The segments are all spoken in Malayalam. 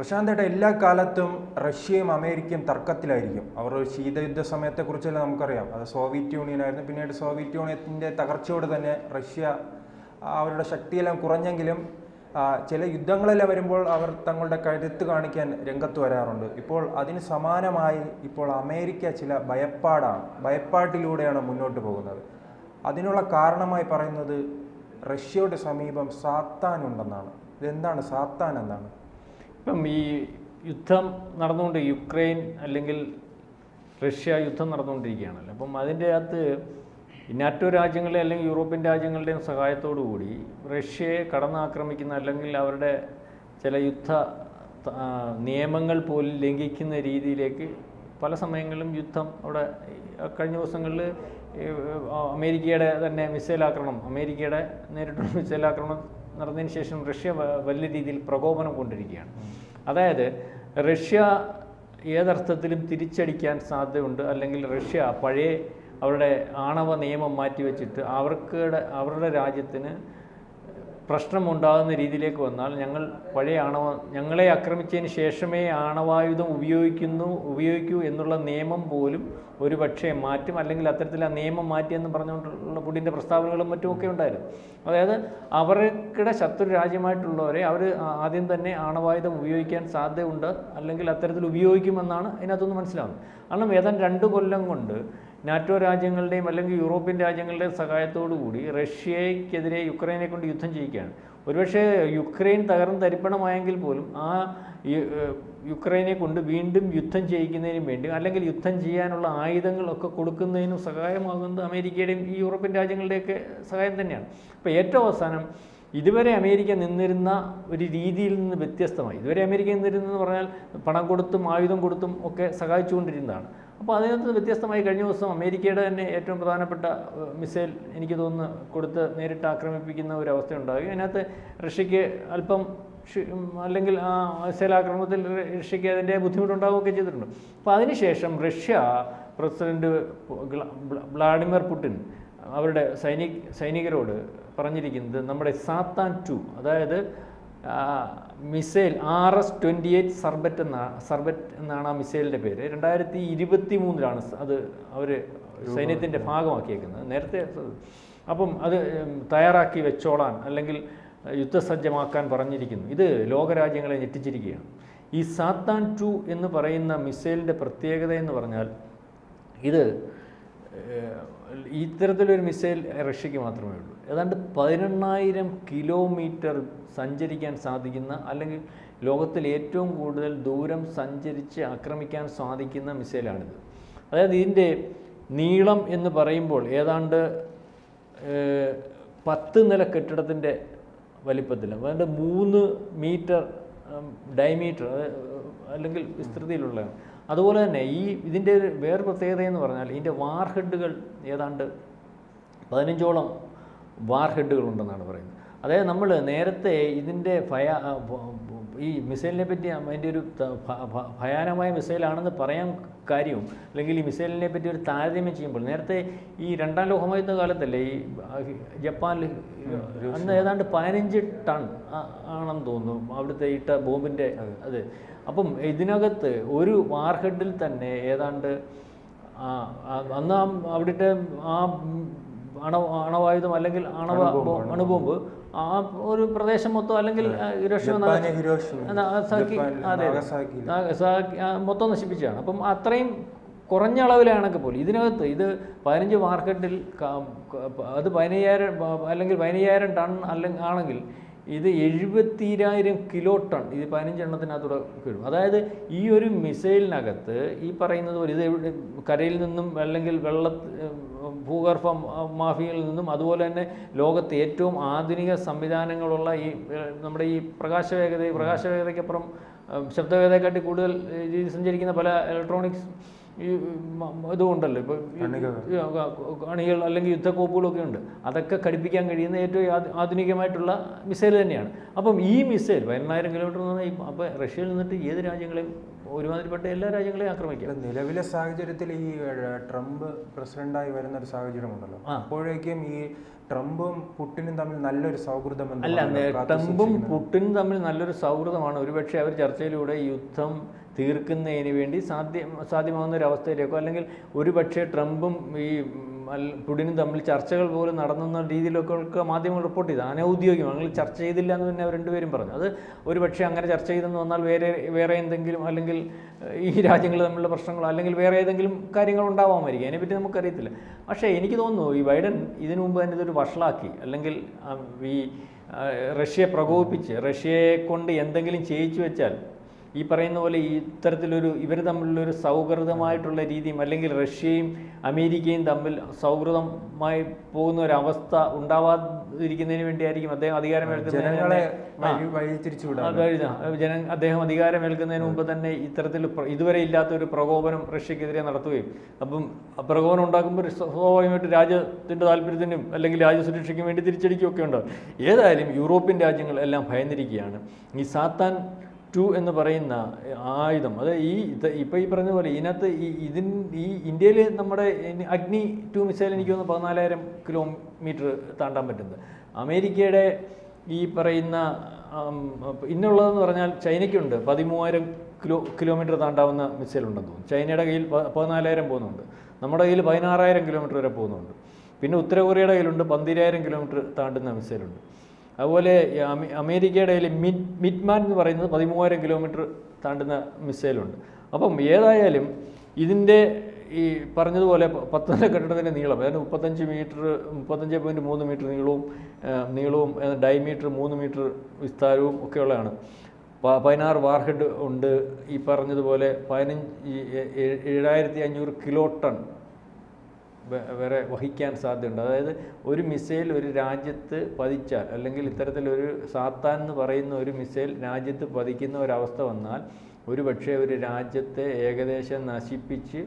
പ്രശാന്തേട്ട, എല്ലാ കാലത്തും റഷ്യയും അമേരിക്കയും തർക്കത്തിലായിരിക്കും. അവർ ശീതയുദ്ധ സമയത്തെക്കുറിച്ചെല്ലാം നമുക്കറിയാം. അത് സോവിയറ്റ് യൂണിയൻ ആയിരുന്നു. പിന്നീട് സോവിയറ്റ് യൂണിയത്തിൻ്റെ തകർച്ചയോട് തന്നെ റഷ്യ അവരുടെ ശക്തിയെല്ലാം കുറഞ്ഞെങ്കിലും ചില യുദ്ധങ്ങളെല്ലാം വരുമ്പോൾ അവർ തങ്ങളുടെ കരുത്ത് കാണിക്കാൻ രംഗത്ത് വരാറുണ്ട്. ഇപ്പോൾ അതിന് സമാനമായി ഇപ്പോൾ അമേരിക്ക ചില ഭയപ്പാട്ടിലൂടെയാണ് മുന്നോട്ട് പോകുന്നത്. അതിനുള്ള കാരണമായി പറയുന്നത് റഷ്യയുടെ സമീപം സാത്താൻ ഉണ്ടെന്നാണ്. ഇതെന്താണ് സാത്താൻ എന്താണ്? ഇപ്പം ഈ യുദ്ധം നടന്നുകൊണ്ട് യുക്രൈൻ അല്ലെങ്കിൽ റഷ്യ യുദ്ധം നടന്നുകൊണ്ടിരിക്കുകയാണല്ലോ. അപ്പം അതിൻ്റെ അകത്ത് നാറ്റോ രാജ്യങ്ങളെ അല്ലെങ്കിൽ യൂറോപ്യൻ രാജ്യങ്ങളുടെയും സഹായത്തോടു കൂടി റഷ്യയെ കടന്നാക്രമിക്കുന്ന അല്ലെങ്കിൽ അവരുടെ ചില യുദ്ധ നിയമങ്ങൾ പോലും ലംഘിക്കുന്ന രീതിയിലേക്ക് പല സമയങ്ങളിലും യുദ്ധം അവിടെ കഴിഞ്ഞ ദിവസങ്ങളിൽ അമേരിക്കയുടെ തന്നെ മിസൈൽ ആക്രമണം, അമേരിക്കയുടെ നേരിട്ടുള്ള മിസൈൽ ആക്രമണം നടന്നതിന് ശേഷം റഷ്യ വലിയ രീതിയിൽ പ്രകോപനം കൊണ്ടിരിക്കുകയാണ്. അതായത് റഷ്യ ഏതർത്ഥത്തിലും തിരിച്ചടിക്കാൻ സാധ്യതയുണ്ട്. അല്ലെങ്കിൽ റഷ്യ പഴയ അവരുടെ ആണവ നിയമം മാറ്റിവെച്ചിട്ട് അവരുടെ രാജ്യത്തിന് പ്രശ്നമുണ്ടാകുന്ന രീതിയിലേക്ക് വന്നാൽ ഞങ്ങളെ ആക്രമിച്ചതിന് ശേഷമേ ആണവായുധം ഉപയോഗിക്കൂ എന്നുള്ള നിയമം പോലും ഒരു പക്ഷേ മാറ്റും. അല്ലെങ്കിൽ അത്തരത്തിൽ ആ നിയമം മാറ്റിയെന്ന് പറഞ്ഞുകൊണ്ടുള്ള പുടിൻ്റെ പ്രസ്താവനകളും മറ്റുമൊക്കെ ഉണ്ടായിരുന്നു. അതായത് അവർക്കിടെ ശത്രു രാജ്യമായിട്ടുള്ളവരെ അവർ ആദ്യം തന്നെ ആണവായുധം ഉപയോഗിക്കാൻ സാധ്യതയുണ്ട്, അല്ലെങ്കിൽ അത്തരത്തിൽ ഉപയോഗിക്കുമെന്നാണ് ഇതിനകത്തുനിന്ന് മനസ്സിലാവുന്നത്. കാരണം ഏതാണ്ട് 2 കൊല്ലം കൊണ്ട് നാറ്റോ രാജ്യങ്ങളുടെയും അല്ലെങ്കിൽ യൂറോപ്യൻ രാജ്യങ്ങളുടെയും സഹായത്തോടു കൂടി റഷ്യക്കെതിരെ യുക്രൈനെ കൊണ്ട് യുദ്ധം ചെയ്യിക്കുകയാണ്. ഒരുപക്ഷെ യുക്രൈൻ തരിപ്പണമായെങ്കിൽ പോലും ആ യുക്രൈനെ കൊണ്ട് വീണ്ടും യുദ്ധം ചെയ്യിക്കുന്നതിനും വേണ്ടി അല്ലെങ്കിൽ യുദ്ധം ചെയ്യാനുള്ള ആയുധങ്ങളൊക്കെ കൊടുക്കുന്നതിനും സഹായമാകുന്നത് അമേരിക്കയുടെയും ഈ യൂറോപ്യൻ രാജ്യങ്ങളുടെയൊക്കെ സഹായം തന്നെയാണ്. അപ്പോൾ ഏറ്റവും അവസാനം ഇതുവരെ അമേരിക്ക നിന്നിരുന്ന ഒരു രീതിയിൽ നിന്ന് വ്യത്യസ്തമായി, ഇതുവരെ അമേരിക്ക നിന്നിരുന്നതെന്ന് പറഞ്ഞാൽ പണം കൊടുത്തും ആയുധം കൊടുത്തും ഒക്കെ സഹായിച്ചുകൊണ്ടിരുന്നതാണ്. അപ്പോൾ അതിനകത്ത് വ്യത്യസ്തമായി കഴിഞ്ഞ ദിവസം അമേരിക്കയുടെ തന്നെ ഏറ്റവും പ്രധാനപ്പെട്ട മിസൈൽ എനിക്ക് തോന്നുന്നു കൊടുത്ത് നേരിട്ട് ആക്രമിപ്പിക്കുന്ന ഒരു അവസ്ഥ ഉണ്ടാകും. അതിനകത്ത് റഷ്യക്ക് അല്പം അല്ലെങ്കിൽ ആ മിസൈൽ ആക്രമണത്തിൽ റഷ്യക്ക് അതിൻ്റെ ബുദ്ധിമുട്ടുണ്ടാവുകയൊക്കെ ചെയ്തിട്ടുണ്ട്. അപ്പോൾ അതിനുശേഷം റഷ്യ പ്രസിഡന്റ് വ്ളാഡിമിർ പുടിൻ അവരുടെ സൈനികരോട് പറഞ്ഞിരിക്കുന്നത് നമ്മുടെ സാത്താൻ 2, അതായത് മിസൈൽ RS-28 സർബറ്റ് എന്നാണ് ആ മിസൈലിൻ്റെ പേര്. 2023 അത് അവർ സൈന്യത്തിൻ്റെ ഭാഗമാക്കിയേക്കുന്നത് നേരത്തെ. അപ്പം അത് തയ്യാറാക്കി വെച്ചോളാൻ അല്ലെങ്കിൽ യുദ്ധസജ്ജമാക്കാൻ പറഞ്ഞിരിക്കുന്നു. ഇത് ലോകരാജ്യങ്ങളെ ഞെട്ടിച്ചിരിക്കുകയാണ്. ഈ സാത്താൻ 2 എന്ന് പറയുന്ന മിസൈലിൻ്റെ പ്രത്യേകത എന്ന് പറഞ്ഞാൽ ഇത് ഇത്തരത്തിലൊരു മിസൈൽ റഷ്യക്ക് മാത്രമേ ഉള്ളൂ. ഏതാണ്ട് 18,000 കിലോമീറ്റർ സഞ്ചരിക്കാൻ സാധിക്കുന്ന, അല്ലെങ്കിൽ ലോകത്തിൽ ഏറ്റവും കൂടുതൽ ദൂരം സഞ്ചരിച്ച് ആക്രമിക്കാൻ സാധിക്കുന്ന മിസൈലാണിത്. അതായത് ഇതിൻ്റെ നീളം എന്ന് പറയുമ്പോൾ ഏതാണ്ട് 10 നില കെട്ടിടത്തിൻ്റെ വലിപ്പത്തിൽ, അതായത് 3 മീറ്റർ ഡയമീറ്റർ അല്ലെങ്കിൽ വിസ്തൃതിയിലുള്ളതാണ്. അതുപോലെ തന്നെ ഇതിൻ്റെ വേറെ പ്രത്യേകത എന്ന് പറഞ്ഞാൽ ഇതിൻ്റെ വാർഹെഡുകൾ ഏതാണ്ട് 15ഓളം വാർഹെഡുകളുണ്ടെന്നാണ് പറയുന്നത്. അതായത് നമ്മൾ നേരത്തെ ഇതിൻ്റെ ഈ മിസൈലിനെ പറ്റി അതിൻ്റെ ഒരു ഭയാനകമായ മിസൈലാണെന്ന് പറയാൻ കാര്യവും, അല്ലെങ്കിൽ ഈ മിസൈലിനെ പറ്റി ഒരു താരതമ്യം ചെയ്യുമ്പോൾ നേരത്തെ ഈ 2ാം ലോകമഹായുദ്ധ കാലത്തല്ലേ ഈ ജപ്പാനിൽ അന്ന് ഏതാണ്ട് 15 ടൺ ആണെന്ന് തോന്നുന്നു അവിടുത്തെ ഇട്ട ബോംബിൻ്റെ അത്. അപ്പം ഇതിനകത്ത് ഒരു വാർഹെഡിൽ തന്നെ ഏതാണ്ട് അന്ന് അവിടുത്തെ ആ അണവായുധം അല്ലെങ്കിൽ അണുബോംബ് ആ ഒരു പ്രദേശം മൊത്തം അല്ലെങ്കിൽ മൊത്തം നശിപ്പിച്ചതാണ്. അപ്പം അത്രയും കുറഞ്ഞ അളവിലാണെങ്കിൽ പോലും ഇതിനകത്ത് ഇത് 15 വാർഹെഡിൽ അത് 15,000 അല്ലെങ്കിൽ 15,000 ടൺ ആണെങ്കിൽ ഇത് 70,000 കിലോ ടൺ, ഇത് 15 എണ്ണത്തിനകത്തൂടെ വരും. അതായത് ഈ ഒരു മിസൈലിനകത്ത് ഈ പറയുന്നത് പോലെ ഇത് കരയിൽ നിന്നും അല്ലെങ്കിൽ ഭൂഗർഭ മാഫിയയിൽ നിന്നും, അതുപോലെ തന്നെ ലോകത്തെ ഏറ്റവും ആധുനിക സംവിധാനങ്ങളുള്ള ഈ നമ്മുടെ ഈ പ്രകാശവേഗതയ്ക്കപ്പുറം ശബ്ദവേഗതയെക്കാട്ടി കൂടുതൽ രീതി സഞ്ചരിക്കുന്ന പല ഇലക്ട്രോണിക്സ് ഈ ഇതുകൊണ്ടല്ലോ ഇപ്പോൾ അണികൾ അല്ലെങ്കിൽ യുദ്ധക്കോപ്പുകളൊക്കെ ഉണ്ട്. അതൊക്കെ ഘടിപ്പിക്കാൻ കഴിയുന്ന ഏറ്റവും ആധുനികമായിട്ടുള്ള മിസൈൽ തന്നെയാണ്. അപ്പം ഈ മിസൈൽ 18,000 കിലോമീറ്റർ എന്ന് പറഞ്ഞാൽ അപ്പോൾ റഷ്യയിൽ നിന്നിട്ട് ഏത് രാജ്യങ്ങളെയും ഒരുമാതിരിപ്പെട്ട എല്ലാ രാജ്യങ്ങളെയും ആക്രമിക്കാം. നിലവിലെ സാഹചര്യത്തിൽ ഈ ട്രംപ് പ്രസിഡന്റായി വരുന്ന ഒരു സാഹചര്യമുണ്ടല്ലോ, അപ്പോഴേക്കും ഈ ട്രംപും പുടിനും തമ്മിൽ നല്ലൊരു സൗഹൃദ ബന്ധം അല്ല, ട്രംപും പുടിനും തമ്മിൽ നല്ലൊരു സൗഹൃദമാണ്. ഒരുപക്ഷെ അവർ ചർച്ചയിലൂടെ യുദ്ധം തീർക്കുന്നതിന് വേണ്ടി സാധ്യമാകുന്ന ഒരു അവസ്ഥയിലേക്കോ, അല്ലെങ്കിൽ ഒരുപക്ഷെ ട്രംപും ഈ പുടിനും തമ്മിൽ ചർച്ചകൾ പോലും നടന്ന രീതിയിലൊക്കെ മാധ്യമങ്ങൾ റിപ്പോർട്ട് ചെയ്തു. അനൗദ്യോഗികം ഞങ്ങൾ ചർച്ച ചെയ്തില്ല എന്ന് തന്നെ അവർ രണ്ടുപേരും പറഞ്ഞു. അത് ഒരുപക്ഷെ അങ്ങനെ ചർച്ച ചെയ്തെന്ന് വന്നാൽ വേറെ എന്തെങ്കിലും, അല്ലെങ്കിൽ ഈ രാജ്യങ്ങൾ തമ്മിലുള്ള പ്രശ്നങ്ങളോ അല്ലെങ്കിൽ വേറെ ഏതെങ്കിലും കാര്യങ്ങൾ ഉണ്ടാവാമായിരിക്കും. അതിനെപ്പറ്റി നമുക്കറിയത്തില്ല. പക്ഷേ എനിക്ക് തോന്നുന്നു ഈ ബൈഡൻ ഇതിനു മുമ്പ് തന്നെ ഇതൊരു വഷളാക്കി, അല്ലെങ്കിൽ ഈ റഷ്യയെ പ്രകോപിപ്പിച്ച് റഷ്യയെ കൊണ്ട് എന്തെങ്കിലും ചെയ്യിച്ചു വെച്ചാൽ ഈ പറയുന്ന പോലെ ഈ ഇത്തരത്തിലൊരു ഇവർ തമ്മിലുള്ളൊരു സൗഹൃദമായിട്ടുള്ള രീതിയും, അല്ലെങ്കിൽ റഷ്യയും അമേരിക്കയും തമ്മിൽ സൗഹൃദമായി പോകുന്ന ഒരവസ്ഥ ഉണ്ടാവാതിരിക്കുന്നതിന് വേണ്ടിയായിരിക്കും അദ്ദേഹം അദ്ദേഹം അധികാരമേൽക്കുന്നതിന് മുമ്പ് തന്നെ ഇത്തരത്തിൽ ഇതുവരെ ഇല്ലാത്ത ഒരു പ്രകോപനം റഷ്യക്കെതിരെ നടത്തുകയും, അപ്പം പ്രകോപനം ഉണ്ടാക്കുമ്പോൾ സ്വാഭാവികമായിട്ട് രാജ്യത്തിൻ്റെ താല്പര്യത്തിനും അല്ലെങ്കിൽ രാജ്യസുരക്ഷയ്ക്കും വേണ്ടി തിരിച്ചടിക്കുകയൊക്കെ ഉണ്ടാകും. ഏതായാലും യൂറോപ്യൻ രാജ്യങ്ങൾ എല്ലാം ഭയന്നിരിക്കുകയാണ്. ഈ സാത്താൻ 2 എന്ന് പറയുന്ന ആയുധം, അത് ഇപ്പോൾ ഈ പറഞ്ഞ പോലെ ഇതിനകത്ത് ഈ ഇന്ത്യയിൽ നമ്മുടെ അഗ്നി 2 മിസൈൽ എനിക്ക് തോന്നുന്നു 14,000 കിലോമീറ്റർ താണ്ടാൻ പറ്റുന്നത്. അമേരിക്കയുടെ ഈ പറയുന്ന ഇന്നുള്ളതെന്ന് പറഞ്ഞാൽ ചൈനയ്ക്കുണ്ട് 13,000 കിലോമീറ്റർ താണ്ടാവുന്ന മിസൈൽ ഉണ്ടെന്ന് തോന്നുന്നു. ചൈനയുടെ കയ്യിൽ 14,000 പോകുന്നുണ്ട്. നമ്മുടെ കയ്യിൽ 16,000 കിലോമീറ്റർ വരെ പോകുന്നുണ്ട്. പിന്നെ ഉത്തര കൊറിയയുടെ കയ്യിലുണ്ട് 12,000 കിലോമീറ്റർ താണ്ടുന്ന മിസൈലുണ്ട്. അതുപോലെ അമേരിക്കയുടെ കയ്യിൽ മിഡ്മാൻ എന്ന് പറയുന്നത് 13,000 കിലോമീറ്റർ താണ്ടുന്ന മിസൈലുണ്ട്. അപ്പം ഏതായാലും ഇതിൻ്റെ ഈ പറഞ്ഞതുപോലെ 10 നില കെട്ടിടത്തിൻ്റെ നീളം, അതായത് 35.3 മീറ്റർ നീളവും ഡയമീറ്റർ 3 മീറ്റർ വിസ്താരവും ഒക്കെയുള്ളതാണ്. 16 വാർഹെഡ് ഉണ്ട്. ഈ പറഞ്ഞതുപോലെ 7,500 കിലോ ടൺ വരെ വഹിക്കാൻ സാധ്യതയുണ്ട്. അതായത് ഒരു മിസൈൽ ഒരു രാജ്യത്ത് പതിച്ചാൽ, അല്ലെങ്കിൽ ഇത്തരത്തിലൊരു സാത്താൻ എന്ന് പറയുന്ന ഒരു മിസൈൽ രാജ്യത്ത് പതിക്കുന്ന ഒരവസ്ഥ വന്നാൽ ഒരുപക്ഷെ ഒരു രാജ്യത്തെ ഏകദേശം നശിപ്പിച്ച്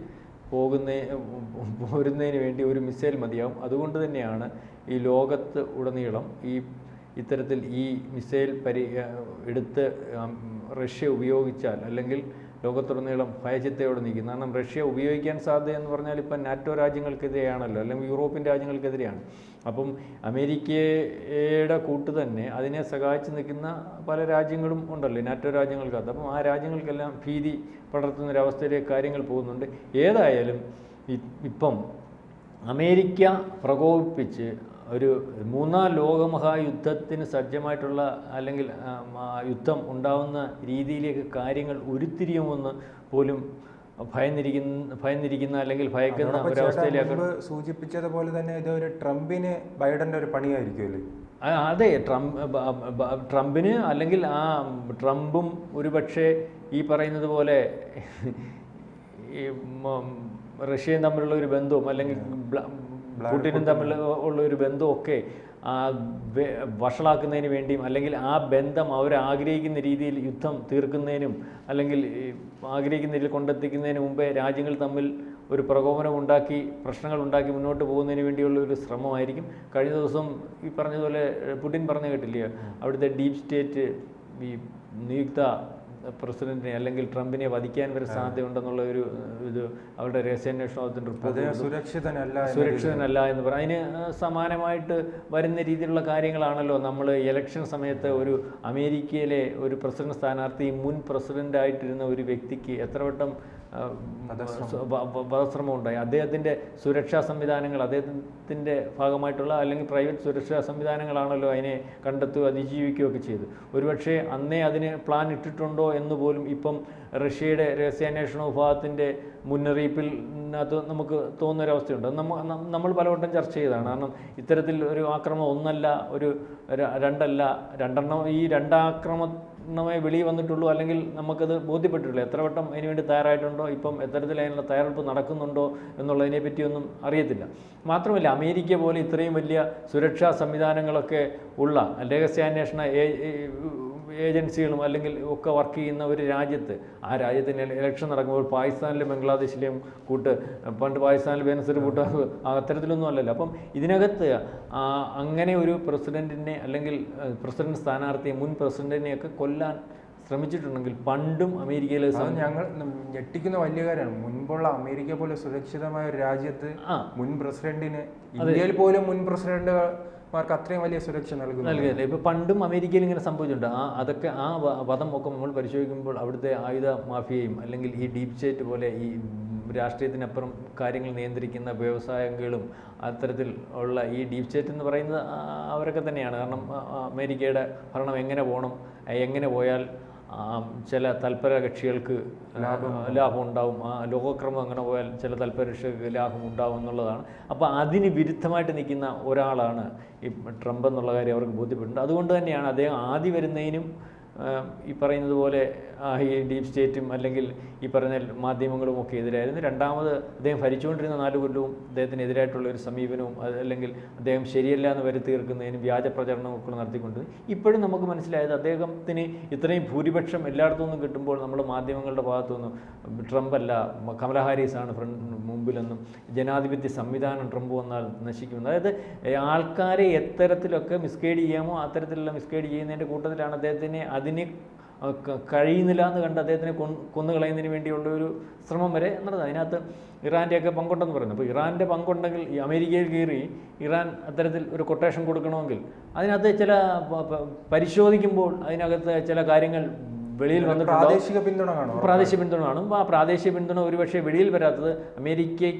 പോരുന്നതിന് വേണ്ടി ഒരു മിസൈൽ മതിയാവും. അതുകൊണ്ട് തന്നെയാണ് ഈ ലോകത്ത് ഉടനീളം ഇത്തരത്തിൽ ഈ മിസൈൽ എടുത്ത് റഷ്യ ഉപയോഗിച്ചാൽ, അല്ലെങ്കിൽ ലോകത്തുടനീളം ഭയചിത്തയോടെ നിൽക്കും. കാരണം റഷ്യ ഉപയോഗിക്കാൻ സാധ്യത എന്ന് പറഞ്ഞാൽ ഇപ്പം നാറ്റോ രാജ്യങ്ങൾക്കെതിരെയാണല്ലോ, അല്ലെങ്കിൽ യൂറോപ്യൻ രാജ്യങ്ങൾക്കെതിരെയാണ്. അപ്പം അമേരിക്കയുടെ കൂട്ട് തന്നെ അതിനെ സഹായിച്ച് നിൽക്കുന്ന പല രാജ്യങ്ങളും ഉണ്ടല്ലോ നാറ്റോ രാജ്യങ്ങൾക്കകത്ത്. അപ്പം ആ രാജ്യങ്ങൾക്കെല്ലാം ഭീതി പടർത്തുന്നൊരവസ്ഥയിലേക്ക് കാര്യങ്ങൾ പോകുന്നുണ്ട്. ഏതായാലും ഇപ്പം അമേരിക്ക പ്രകോപിപ്പിച്ച് ഒരു 3ാം ലോകമഹായുദ്ധത്തിന് സജ്ജമായിട്ടുള്ള, അല്ലെങ്കിൽ യുദ്ധം ഉണ്ടാവുന്ന രീതിയിലേക്ക് കാര്യങ്ങൾ ഉരുത്തിരിയുമെന്ന് പോലും ഭയന്നിരിക്കുന്ന അല്ലെങ്കിൽ ഭയക്കുന്ന ഒരവസ്ഥയിലേക്ക് സൂചിപ്പിച്ചതുപോലെ തന്നെ ഇതൊരു ട്രംപിന് ബൈഡന്റെ ഒരു പണിയായിരിക്കുമല്ലേ? അതെ, ട്രംപിന്, അല്ലെങ്കിൽ ട്രംപും ഒരുപക്ഷെ ഈ പറയുന്നത് പോലെ ഈ റഷ്യയും തമ്മിലുള്ള ഒരു ബന്ധവും, അല്ലെങ്കിൽ പുടിനും തമ്മിൽ ഉള്ള ഒരു ബന്ധമൊക്കെ വഷളാക്കുന്നതിന് വേണ്ടിയും, അല്ലെങ്കിൽ ആ ബന്ധം അവരാഗ്രഹിക്കുന്ന രീതിയിൽ യുദ്ധം തീർക്കുന്നതിനും, അല്ലെങ്കിൽ ആഗ്രഹിക്കുന്ന രീതിയിൽ കൊണ്ടെത്തിക്കുന്നതിന് മുമ്പേ രാജ്യങ്ങൾ തമ്മിൽ ഒരു പ്രകോപനം ഉണ്ടാക്കി പ്രശ്നങ്ങൾ ഉണ്ടാക്കി മുന്നോട്ട് പോകുന്നതിന് വേണ്ടിയുള്ള ഒരു ശ്രമമായിരിക്കും. കഴിഞ്ഞ ദിവസം ഈ പറഞ്ഞതുപോലെ പുടിൻ പറഞ്ഞു കേട്ടില്ലേ, അവിടുത്തെ ഡീപ് സ്റ്റേറ്റ് ഈ നിയുക്ത പ്രസിഡന്റിനെ അല്ലെങ്കിൽ ട്രംപിനെ വധിക്കാൻ വരെ സാധ്യതയുണ്ടെന്നുള്ള ഒരു അവരുടെ രഹസ്യാന്വേഷണത്തിൻ്റെ റിപ്പോർട്ട് സുരക്ഷിതനല്ല എന്ന് പറയും. അതിന് സമാനമായിട്ട് വരുന്ന രീതിയിലുള്ള കാര്യങ്ങളാണല്ലോ നമ്മൾ ഇലക്ഷൻ സമയത്ത് ഒരു അമേരിക്കയിലെ ഒരു പ്രസിഡന്റ് സ്ഥാനാർത്ഥി മുൻ പ്രസിഡന്റായിട്ടിരുന്ന ഒരു വ്യക്തിക്ക് എത്ര വട്ടം വധശ്രമം ഉണ്ടായി. അദ്ദേഹത്തിൻ്റെ സുരക്ഷാ സംവിധാനങ്ങൾ, അദ്ദേഹത്തിൻ്റെ ഭാഗമായിട്ടുള്ള അല്ലെങ്കിൽ പ്രൈവറ്റ് സുരക്ഷാ സംവിധാനങ്ങളാണല്ലോ അതിനെ കണ്ടെത്തുകയോ അതിജീവിക്കുകയൊക്കെ ചെയ്തു. ഒരുപക്ഷെ അന്നേ അതിന് പ്ലാൻ ഇട്ടിട്ടുണ്ടോ എന്ന് പോലും ഇപ്പം റഷ്യയുടെ രഹസ്യാന്വേഷണ വിഭാഗത്തിൻ്റെ മുന്നറിയിപ്പിനകത്ത് നമുക്ക് തോന്നുന്നൊരവസ്ഥയുണ്ട്. നമ്മൾ പലവട്ടം ചർച്ച ചെയ്തതാണ്. കാരണം ഇത്തരത്തിൽ ഒരു ആക്രമണം ഒന്നല്ല, ഒരു രണ്ടെണ്ണം, ഈ രണ്ടാക്രമണമേ വെളിയിൽ വന്നിട്ടുള്ളൂ, അല്ലെങ്കിൽ നമുക്കത് ബോധ്യപ്പെട്ടിട്ടുള്ളൂ. എത്ര വട്ടം അതിന് വേണ്ടി തയ്യാറായിട്ടുണ്ടോ, ഇപ്പം എത്തരത്തിൽ അതിനുള്ള തയ്യാറെടുപ്പ് നടക്കുന്നുണ്ടോ എന്നുള്ളതിനെ പറ്റിയൊന്നും അറിയത്തില്ല. മാത്രമല്ല അമേരിക്ക പോലെ ഇത്രയും വലിയ സുരക്ഷാ സംവിധാനങ്ങളൊക്കെ ഉള്ള രഹസ്യാന്വേഷണ ഏജൻസികളും അല്ലെങ്കിൽ ഒക്കെ വർക്ക് ചെയ്യുന്ന ഒരു രാജ്യത്ത്, ആ രാജ്യത്തിന് ഇലക്ഷൻ നടക്കുമ്പോൾ പാകിസ്ഥാനിലും ബംഗ്ലാദേശിലെയും പണ്ട് പാകിസ്ഥാനിൽ ബേനസീർ ഭൂട്ടോ അത്തരത്തിലൊന്നും അല്ലല്ലോ. അപ്പം ഇതിനകത്ത് അങ്ങനെ ഒരു പ്രസിഡന്റിനെ അല്ലെങ്കിൽ പ്രസിഡന്റ് സ്ഥാനാർത്ഥിയെ, മുൻ പ്രസിഡന്റിനെയൊക്കെ കൊല്ലാൻ ശ്രമിച്ചിട്ടുണ്ടെങ്കിൽ പണ്ടും അമേരിക്കയിലെ അത് ഞങ്ങൾ ഞെട്ടിക്കുന്ന വലിയ കാര്യമാണ്. മുൻപുള്ള അമേരിക്ക പോലെ സുരക്ഷിതമായ ഒരു രാജ്യത്ത് മുൻ പ്രസിഡന്റിന്, ഇന്ത്യയിൽ പോലും മുൻ പ്രസിഡന്റുമാർക്ക് അത്രയും വലിയ സുരക്ഷ നൽകുന്നില്ല. ഇപ്പോൾ പണ്ടും അമേരിക്കയിൽ ഇങ്ങനെ സംഭവിച്ചിട്ടുണ്ട്. അതൊക്കെ വധം ഒക്കെ നമ്മൾ പരിശോധിക്കുമ്പോൾ അവിടുത്തെ ആയുധ മാഫിയയും അല്ലെങ്കിൽ ഈ ഡീപ് സ്റ്റേറ്റ് പോലെ ഈ രാഷ്ട്രീയത്തിനപ്പുറം കാര്യങ്ങൾ നിയന്ത്രിക്കുന്ന വ്യവസായങ്ങളും അത്തരത്തിൽ ഉള്ള ഈ ഡീപ് സ്റ്റേറ്റ് എന്ന് പറയുന്നത് അവരൊക്കെ തന്നെയാണ്. കാരണം അമേരിക്കയുടെ ഭരണം എങ്ങനെ പോകണം, എങ്ങനെ പോയാൽ ചില തൽപര കക്ഷികൾക്ക് ലാഭം ഉണ്ടാവും, ലോകക്രമം അങ്ങനെ പോയാൽ ചില തൽപര കക്ഷികൾക്ക് ലാഭം ഉണ്ടാവും എന്നുള്ളതാണ്. അപ്പോൾ അതിന് വിരുദ്ധമായിട്ട് നിൽക്കുന്ന ഒരാളാണ് ഈ ട്രംപ് എന്നുള്ള കാര്യം അവർക്ക് ബോധ്യപ്പെട്ടിട്ടുണ്ട്. അതുകൊണ്ട് തന്നെയാണ് അദ്ദേഹം ആദ്യം വരുന്നതിനും ഈ പറയുന്നത് പോലെ ഈ ഡീപ് സ്റ്റേറ്റും അല്ലെങ്കിൽ ഈ പറഞ്ഞ മാധ്യമങ്ങളും ഒക്കെ എതിരായിരുന്നു. രണ്ടാമത് അദ്ദേഹം ഭരിച്ചുകൊണ്ടിരുന്ന 4 കൊല്ലവും അദ്ദേഹത്തിനെതിരായിട്ടുള്ള ഒരു സമീപനവും അല്ലെങ്കിൽ അദ്ദേഹം ശരിയല്ല എന്ന് വരുത്തി തീർക്കുന്നതിനും വ്യാജ പ്രചരണമൊക്കെ നടത്തിക്കൊണ്ട് ഇപ്പോഴും നമുക്ക് മനസ്സിലായത് അദ്ദേഹത്തിന് ഇത്രയും ഭൂരിപക്ഷം എല്ലായിടത്തു നിന്നും കിട്ടുമ്പോൾ നമ്മൾ മാധ്യമങ്ങളുടെ ഭാഗത്തുനിന്നും ട്രംപ് അല്ല കമല ഹാരിസാണ് മുമ്പിലെന്നും ജനാധിപത്യ സംവിധാനം ട്രംപ് വന്നാൽ നശിക്കുമെന്ന്, അതായത് ആൾക്കാരെ എത്തരത്തിലൊക്കെ മിസ്ഗൈഡ് ചെയ്യാമോ അത്തരത്തിലുള്ള മിസ്ഗൈഡ് ചെയ്യുന്നതിൻ്റെ കൂട്ടത്തിലാണ് അദ്ദേഹത്തിന് അതിന് കഴിയുന്നില്ല എന്ന് കണ്ട് അദ്ദേഹത്തിനെ കൊന്നുകളയുന്നതിന് വേണ്ടിയുള്ള ഒരു ശ്രമം വരെ എന്നുള്ളത്. അതിനകത്ത് ഇറാൻ്റെയൊക്കെ പങ്കുണ്ടെന്ന് പറയുന്നു. അപ്പോൾ ഇറാൻ്റെ പങ്കുണ്ടെങ്കിൽ ഈ അമേരിക്കയിൽ കയറി ഇറാൻ അത്തരത്തിൽ ഒരു കൊട്ടേഷൻ കൊടുക്കണമെങ്കിൽ അതിനകത്ത് ചില പരിശോധിക്കുമ്പോൾ അതിനകത്ത് ചില കാര്യങ്ങൾ വെളിയിൽ വന്നിട്ടുണ്ട്. പ്രാദേശിക പിന്തുണ കാണും. ആ പ്രാദേശിക പിന്തുണ ഒരുപക്ഷെ വെളിയിൽ വരാത്തത് അമേരിക്ക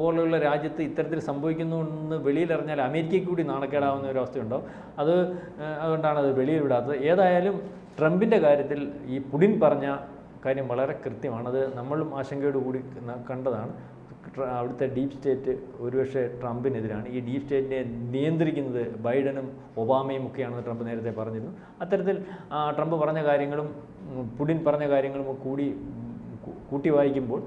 പോലുള്ള രാജ്യത്ത് ഇത്തരത്തിൽ സംഭവിക്കുന്നു എന്ന് വെളിയിലറിഞ്ഞാൽ അമേരിക്കയ്ക്ക് കൂടി നാണക്കേടാവുന്ന ഒരു അവസ്ഥയുണ്ടാവും. അതുകൊണ്ടാണ് അത് വെളിയിൽ വിടാത്തത്. ഏതായാലും ട്രംപിൻ്റെ കാര്യത്തിൽ ഈ പുടിൻ പറഞ്ഞ കാര്യം വളരെ കൃത്യമാണത്. നമ്മളും ആശങ്കയോട് കൂടി കണ്ടതാണ്. അവിടുത്തെ ഡീപ് സ്റ്റേറ്റ് ഒരുപക്ഷെ ട്രംപിനെതിരാണ്. ഈ ഡീപ് സ്റ്റേറ്റിനെ നിയന്ത്രിക്കുന്നത് ബൈഡനും ഒബാമയും ഒക്കെയാണെന്ന് ട്രംപ് നേരത്തെ പറഞ്ഞിരുന്നു. അത്തരത്തിൽ ട്രംപ് പറഞ്ഞ കാര്യങ്ങളും പുടിൻ പറഞ്ഞ കാര്യങ്ങളും കൂട്ടി വായിക്കുമ്പോൾ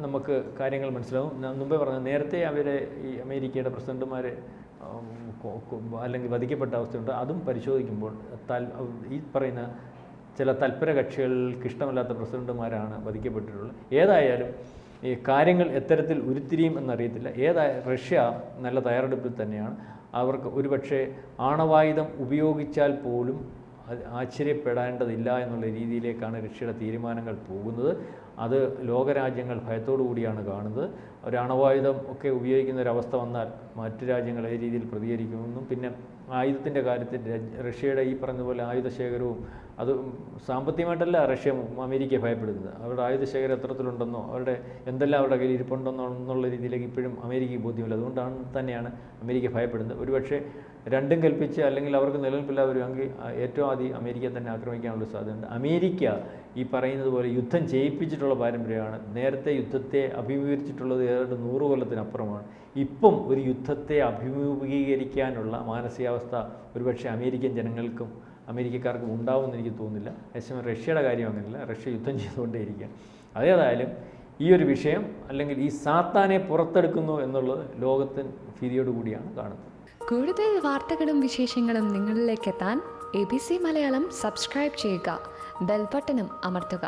നമുക്ക് കാര്യങ്ങൾ മനസ്സിലാവും. മുമ്പേ പറഞ്ഞ നേരത്തെ അവരെ ഈ അമേരിക്കയുടെ പ്രസിഡന്റുമാരെ അല്ലെങ്കിൽ വധിക്കപ്പെട്ട അവസ്ഥയുണ്ട്. അതും പരിശോധിക്കുമ്പോൾ ഈ പറയുന്ന ചില തൽപര കക്ഷികൾക്ക് ഇഷ്ടമല്ലാത്ത പ്രസിഡന്റുമാരാണ് വധിക്കപ്പെട്ടിട്ടുള്ളത്. ഏതായാലും ഈ കാര്യങ്ങൾ എത്തരത്തിൽ ഉരുത്തിരിയും എന്നറിയത്തില്ല. റഷ്യ നല്ല തയ്യാറെടുപ്പിൽ തന്നെയാണ്. അവർക്ക് ഒരുപക്ഷെ ആണവായുധം ഉപയോഗിച്ചാൽ പോലും ആശ്ചര്യപ്പെടേണ്ടതില്ല എന്നുള്ള രീതിയിലേക്കാണ് റഷ്യയുടെ തീരുമാനങ്ങൾ പോകുന്നത്. അത് ലോകരാജ്യങ്ങൾ ഭയത്തോടു കൂടിയാണ് കാണുന്നത്. ഒരു അണവായുധം ഒക്കെ ഉപയോഗിക്കുന്ന ഒരവസ്ഥ വന്നാൽ മറ്റു രാജ്യങ്ങൾ ഈ രീതിയിൽ പ്രതികരിക്കുമെന്നും പിന്നെ ആയുധത്തിൻ്റെ കാര്യത്തിൽ റഷ്യയുടെ ഈ പറഞ്ഞതുപോലെ ആയുധശേഖരവും അത് സാമ്പത്തികമായിട്ടല്ല റഷ്യ അമേരിക്കയെ ഭയപ്പെടുന്നത്. അവരുടെ ആയുധശേഖരം എത്രത്തിലുണ്ടെന്നോ അവരുടെ എന്തെല്ലാം അവരുടെ കയ്യിൽ ഇരിപ്പുണ്ടെന്നോ എന്നുള്ള രീതിയിലേക്ക് ഇപ്പോഴും അമേരിക്കയ്ക്ക് ബോധ്യമില്ല. അതുകൊണ്ടാണ് തന്നെയാണ് അമേരിക്ക ഭയപ്പെടുന്നത്. ഒരുപക്ഷെ രണ്ടും കൽപ്പിച്ച് അല്ലെങ്കിൽ അവർക്ക് നിലനിൽപ്പില്ലാവരുമെങ്കിൽ ഏറ്റവും ആദ്യം അമേരിക്കയെ തന്നെ ആക്രമിക്കാനുള്ള സാധ്യതയുണ്ട്. അമേരിക്ക ഈ പറയുന്നത് പോലെ യുദ്ധം ചെയ്യിപ്പിച്ചിട്ടുള്ള പാരമ്പര്യമാണ്. നേരത്തെ യുദ്ധത്തെ അഭിമുഖീകരിച്ചിട്ടുള്ളത് ഏതാണ്ട് 100 കൊല്ലത്തിനപ്പുറമാണ്. ഇപ്പം ഒരു യുദ്ധത്തെ അഭിമുഖീകരിക്കാനുള്ള മാനസികാവസ്ഥ ഒരുപക്ഷെ അമേരിക്കൻ ജനങ്ങൾക്കും അമേരിക്കക്കാർക്കും ഉണ്ടാവുമെന്ന് എനിക്ക് തോന്നുന്നില്ല. അതേസമയം റഷ്യയുടെ കാര്യം അങ്ങനെയല്ല. റഷ്യ യുദ്ധം ചെയ്തുകൊണ്ടേയിരിക്കുക. അതേതായാലും ഈ ഒരു വിഷയം അല്ലെങ്കിൽ ഈ സാത്താനെ പുറത്തെടുക്കുന്നു എന്നുള്ളത് ലോകത്തിന് ഭീതിയോടുകൂടിയാണ് കാണുന്നത്. കൂടുതൽ വാർത്തകളും വിശേഷങ്ങളും നിങ്ങളിലേക്ക് എത്താൻ ABC മലയാളം സബ്സ്ക്രൈബ് ചെയ്യുക, ബെൽ ബട്ടണും അമർത്തുക.